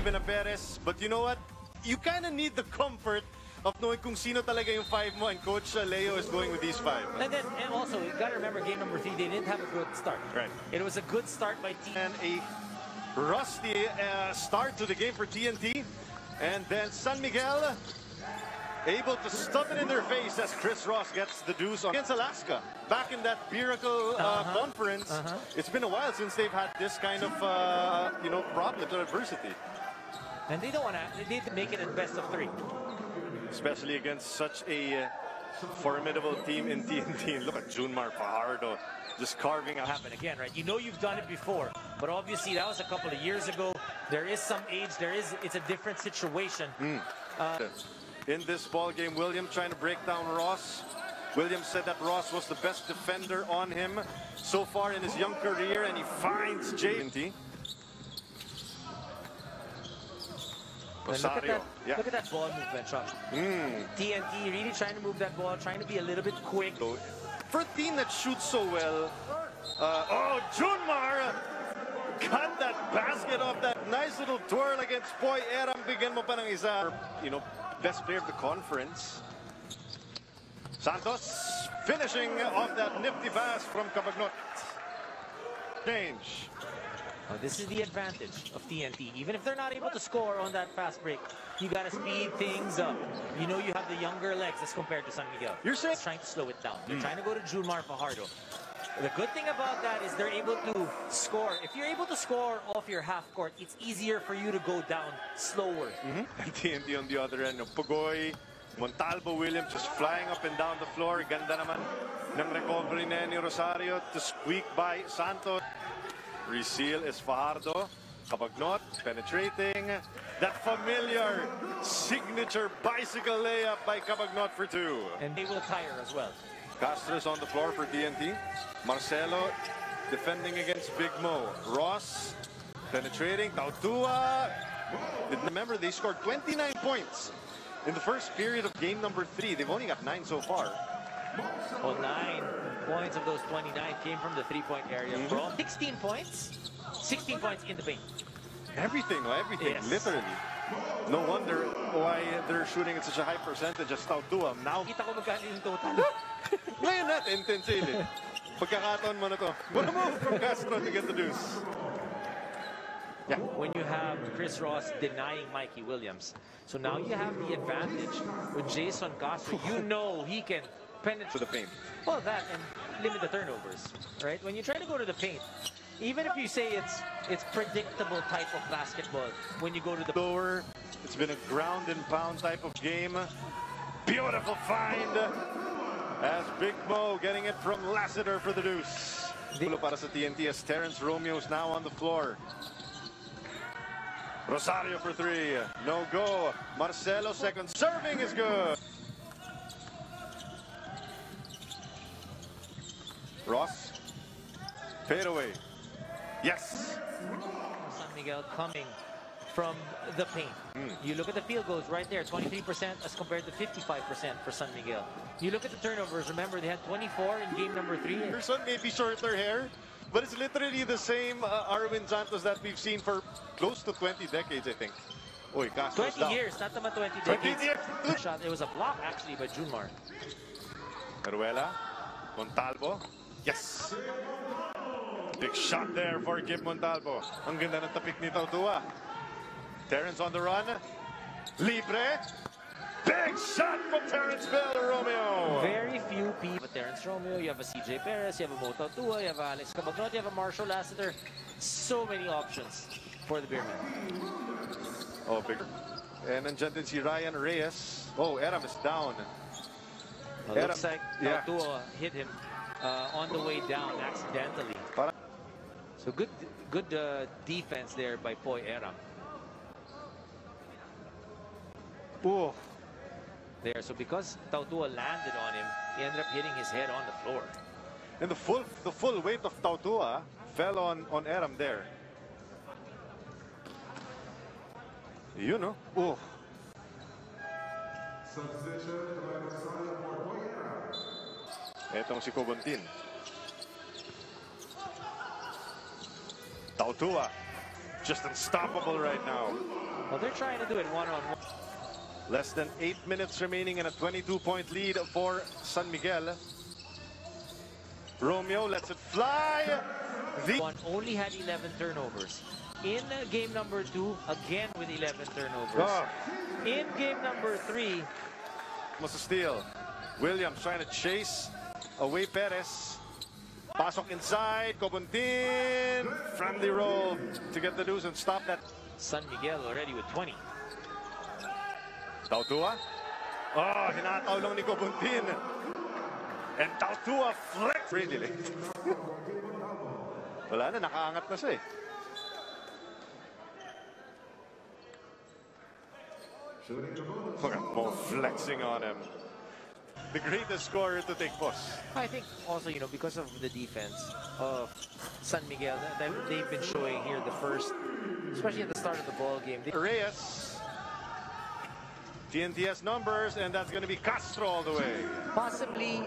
even a Perez. But you know what? You kind of need the comfort of knowing kung sino talaga yung 5 mo, and Coach Leo is going with these 5. And also, you got to remember, game number 3, they didn't have a good start. Right. It was a good start by TNT. And a rusty start to the game for TNT. And then San Miguel able to stuff it in their face as Chris Ross gets the deuce against Alaska. Back in that miracle conference, it's been a while since they've had this kind of problem or adversity. And they don't want to. They need to make it a best of 3, especially against such a formidable team in TNT. And look at Junmar Fajardo just carving out. Happen again, right? You know you've done it before, but obviously that was a couple of years ago. There is some age. It's a different situation. In this ball game, William trying to break down Ross. William said that Ross was the best defender on him so far in his young career, and he finds JNT. Look at that ball movement, Sean. TNT really trying to move that ball, trying to be a little bit quick. For a team that shoots so well, Junmar got that basket off that nice little twirl against Poy Eram. Bigyan mo pa ng isa. Best player of the conference. Santos finishing off that nifty pass from Cabagnot. Change. This is the advantage of TNT. Even if they're not able to score on that fast break, you got to speed things up. You know you have the younger legs as compared to San Miguel. You're saying trying to slow it down. They're trying to go to Junmar Fajardo. The good thing about that is they're able to score. If you're able to score off your half court, it's easier for you to go down slower. TNT on the other end. Pugoy, Montalvo, Williams just flying up and down the floor. Ganda naman ng recovery ni Rosario to squeak by Santos. Reseal is Fajardo. Cabagnot penetrating. That familiar signature bicycle layup by Cabagnot for 2. And they will tire as well. Castro's on the floor for TNT. Marcelo defending against Big Mo. Ross penetrating. Tautua. Remember, they scored 29 points in the first period of game number 3. They've only got 9 so far. Well, 9 points of those 29 came from the 3-point area. 16 points. 16 points in the paint. Everything, yes. Literally. No wonder why they're shooting at such a high percentage as Tautua. Now, kita ko magkano yung total. ngayon natin, intensely. Pagkakataon mo na to. What a move from Castro to get the deuce. Yeah. When you have Chris Ross denying Mikey Williams. So now you have the advantage with Jason Castro. You know he can penetrate to the paint. Well, that and limit the turnovers, right? When you try to go to the paint, even if you say it's predictable type of basketball, when you go to the lower, it's been a ground and pound type of game. Beautiful find as Big Mo getting it from Lassiter for the deuce. Para sa TNT as Terrence Romeo is now on the floor. Rosario for 3, no go. Marcelo second serving is good. Ross, fade away. Yes. San Miguel coming from the paint. You look at the field goals right there, 23% as compared to 55% for San Miguel. You look at the turnovers, remember they had 24 in game number 3. Person may be shorter hair, but it's literally the same Arwin Santos that we've seen for close to 20 decades, I think. Oy, 20 years, not naman 20 decades. Shot. It was a block actually by Junmar. Caruela, Montalvo. Yes! Big shot there for Gib Montalvo. Ang ganda ng tapik ni Tautua. Terrence on the run. Libre. Big shot from Terrence Romeo. Very few people. Terrence Romeo, you have a CJ Perez, you have a Mo Tautua, you have a Alex Cabagnot, you have a Marshall Lassiter. So many options for the Beermen. Oh, big. And nandiyan din si Ryan Reyes. Oh, Eram is down. Well, looks like Tautua hit him on the way down accidentally. So good defense there by Poy Eram. Oh. There, so because Tautua landed on him, he ended up hitting his head on the floor. And the full weight of Tautua fell on Eram there. You know. Oh. Etong si Cobontin. Tautua. just unstoppable right now. Well, they're trying to do it one-on-one. Less than 8 minutes remaining and a 22-point lead for San Miguel. Romeo lets it fly. One only had 11 turnovers. In game number 2, again with 11 turnovers. In game number 3, almost a steal. Williams trying to chase away Perez. Pasok inside, Cobuntin. Friendly roll to get the deuce and stop that. San Miguel already with 20. Tautua. Oh, hinataw lang ni Cobuntin. And Tautua flex. Really late. Wala na, nakaangat na siya eh. Look at Mo flexing on him. The greatest scorer to take post. I think also, you know, because of the defense of San Miguel, that they've been showing here the first, especially at the start of the ball game. Reyes. TNT has numbers, and that's going to be Castro all the way. Possibly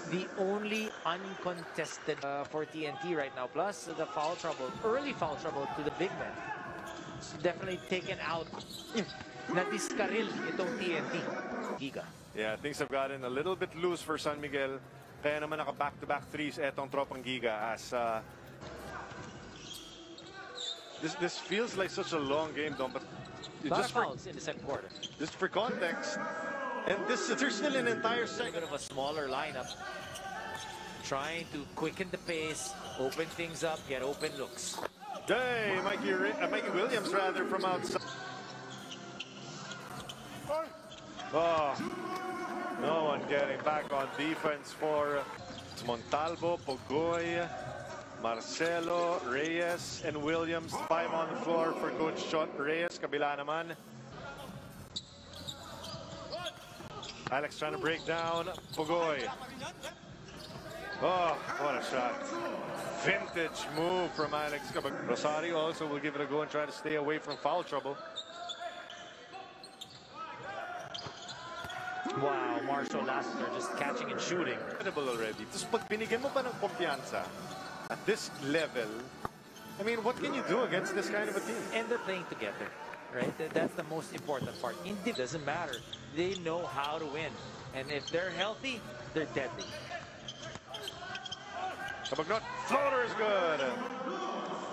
the only uncontested for TNT right now. Plus the foul trouble, early foul trouble to the big man. Definitely taken out. Na-discaril itong TNT. Giga. Yeah, things have gotten a little bit loose for San Miguel. Kaya naman naka back-to-back threes etong tropang Giga as this feels like such a long game, Dom, but just for fouls in the second quarter. Just for context, and there's still an entire second. A bit of a smaller lineup, trying to quicken the pace, open things up, get open looks. Hey, Mikey Williams rather from outside. Oh, no one getting back on defense for Montalvo, Pogoy, Marcelo, Reyes, and Williams. 5 on the floor for Coach Shot. Reyes, kabila naman. Alex trying to break down Pogoy. Oh, what a shot. Vintage move from Alex. Rosario also will give it a go and try to stay away from foul trouble. Wow, Marshall Lassiter just catching and shooting. Incredible already. Tapos pag binigyan mo pa ng kumpiyansa at this level, I mean, what can you do against this kind of a team? And they're playing together, right? That's the most important part. It doesn't matter. They know how to win. And if they're healthy, they're deadly. Kabagnot, floater is good.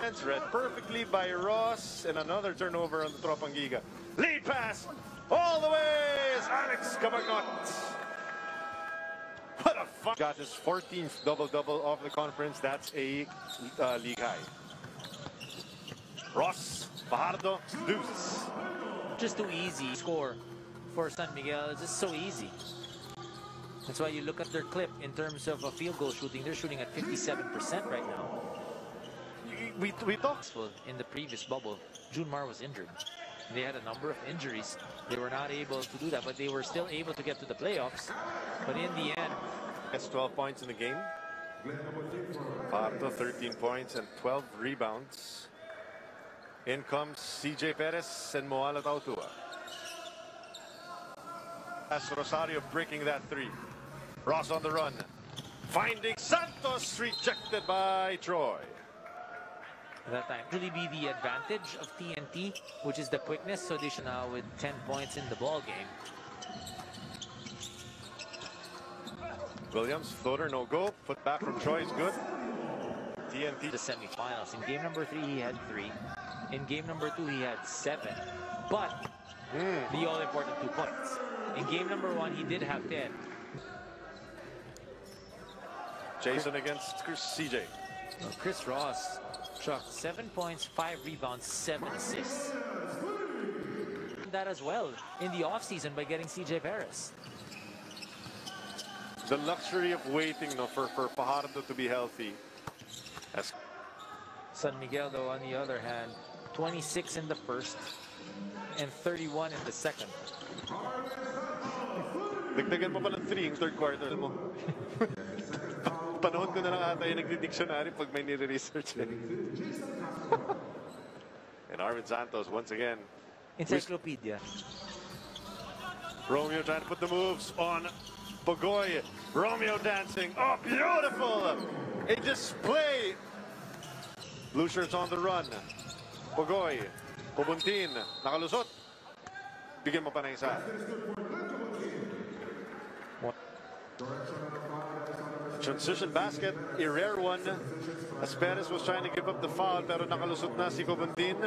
It's read perfectly by Ross, and another turnover on the Tropang Giga. Lead pass all the way is Alex Kabagnot. What a fun. Got his 14th double-double of the conference. That's a league high. Ross, Fajardo, deuce. Just too easy score for San Miguel. It's just so easy. That's why you look at their clip in terms of a field goal shooting. They're shooting at 57% right now. We talked in the previous bubble. Junmar was injured. They had a number of injuries. They were not able to do that, but they were still able to get to the playoffs. But in the end, that's 12 points in the game. Parto 13 points and 12 rebounds. In comes CJ Perez and Moala Tautua. As Rosario breaking that three. Ross on the run. Finding Santos, rejected by Troy. That time really be the advantage of TNT, which is the quickness. So they should now with 10 points in the ball game. Williams, floater, no go. Put back from Troy is good. TNT. The semifinals. In game number 3, he had 3. In game number 2, he had 7. But the all-important 2 points. In game number 1, he did have 10. Jason against CJ. Chris Ross struck 7 points, 5 rebounds, 7 assists. That as well in the offseason by getting CJ Perez. The luxury of waiting for Fajardo to be healthy. San Miguel, though, on the other hand, 26 in the first and 31 in the second. Dagdagan mo pa ng 3 yung third quarter mo. Panahon ko na lang ata yung nagdi-dictionary pag may nire-research. And Arvin Santos once again. Encyclopedia. Romeo trying to put the moves on Pogoy. Romeo dancing. Oh, beautiful! A display. Blue shirts on the run. Pugoy. Pubuntin. Nakalusot. Bigyan mo pa ng isa. Transition basket. A rare one. As Perez was trying to give up the foul, pero nakalusot na si Pubuntin.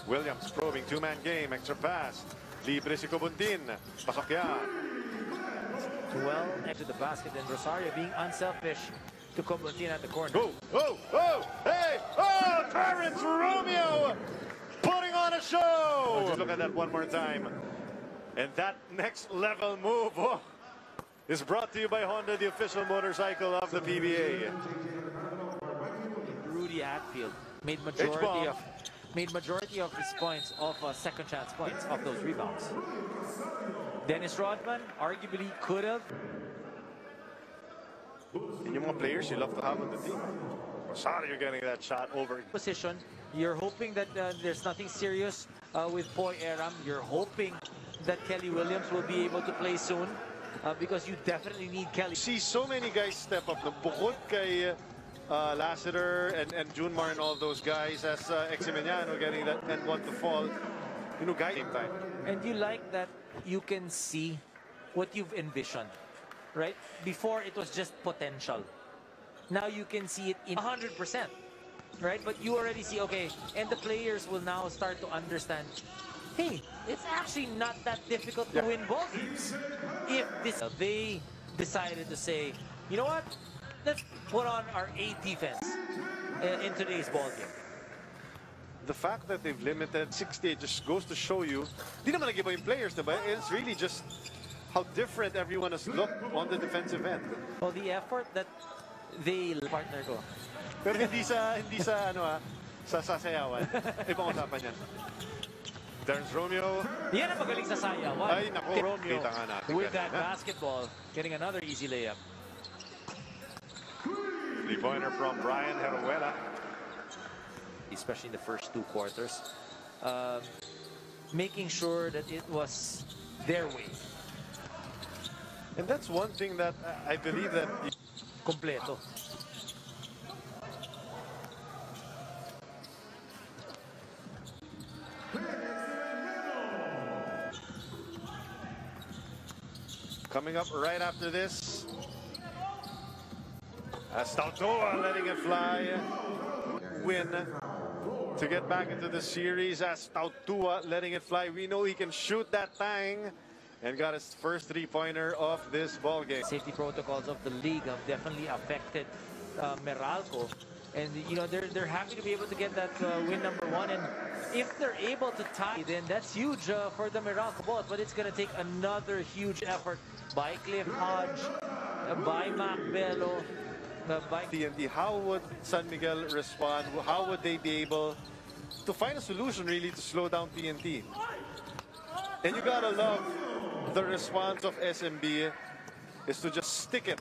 Williams probing, two-man game, extra pass. Libre si Pubuntin. Pasok yan. Well, into the basket, and Rosario being unselfish to Pubuntin at the corner. Oh, oh, oh, hey, oh, Terrence Romeo putting on a show. Just look at that one more time. And that next level move is brought to you by Honda, the official motorcycle of the PBA. Rudy Hatfield made majority of his points of second chance points of those rebounds. Dennis Rodman arguably could have. And yung mga players you love to have on the team. Sorry, you're getting that shot over. Position. You're hoping that there's nothing serious with Poy Aram. You're hoping that Kelly Williams will be able to play soon because you definitely need Kelly. See so many guys step up. Bukod kay Lassiter and Junmar and all those guys, as Eximiliano getting that and one to fall. You know, guy game time. And you like that you can see what you've envisioned, right? Before it was just potential. Now you can see it in 100%, right? But you already see, okay, and the players will now start to understand, hey, it's actually not that difficult to win ball games. If they decided to say, you know what, let's put on our A defense in today's ball game. The fact that they've limited 68 just goes to show you, di naman nag-iba yung players, diba? It's really just how different everyone has looked on the defensive end. Well, the effort that they partner ko. Pero hindi sa sa sasayawan. Ibang usapan yan. There's Romeo. Yan ang magaling sa sayawan. Ay, naku. Romeo Kita nga natin with that kanina. basketball, getting another easy layup. Three-pointer from Brian Heruela. Especially in the first two quarters. Making sure that it was their way. And that's one thing that I believe that... Completo. Coming up right after this, Astautoa letting it fly. Win to get back into the series. Astautoa letting it fly. We know he can shoot that thing. And got his first three-pointer of this ball game. Safety protocols of the league have definitely affected Meralco. And, you know, they're happy to be able to get that win number one. And if they're able to tie, then that's huge for the Meralco Bulls. But it's going to take another huge effort by Cliff Hodge, by Mac Bello, by TNT. How would San Miguel respond? How would they be able to find a solution, really, to slow down TNT? And you gotta love the response of SMB is to just stick it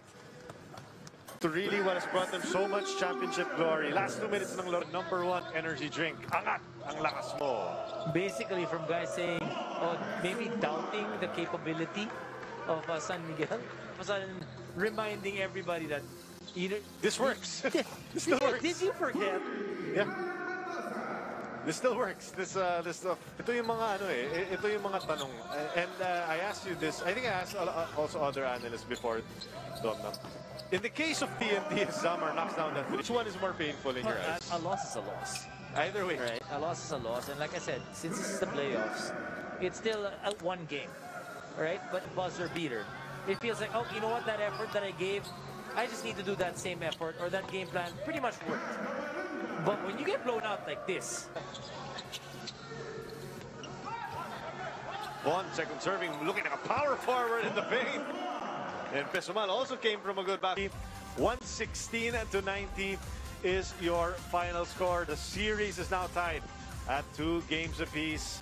to really what has brought them so much championship glory. Last 2 minutes ng number one energy drink. Angat ang lakas mo. Basically from guys saying, oh, maybe doubting the capability of San Miguel. Reminding everybody that, you know, this works. This still works. Did you forget? Yeah. This still works. This stuff. Ito yung mga ito yung mga tanong. And I asked you this. I think I asked also other analysts before. In the case of TNT, Zamar knocks down that. Which one is more painful in your eyes? A loss is a loss. Either way. Right. A loss is a loss. And like I said, since this is the playoffs, it's still one game. Right? But buzzer beater. It feels like, oh, you know what? That effort that I gave, I just need to do that same effort, or that game plan pretty much worked. But when you get blown out like this... Vaughn, second serving, looking at a power forward in the paint. And Pesumal also came from a good basket. 116-90 is your final score. The series is now tied at 2 games apiece.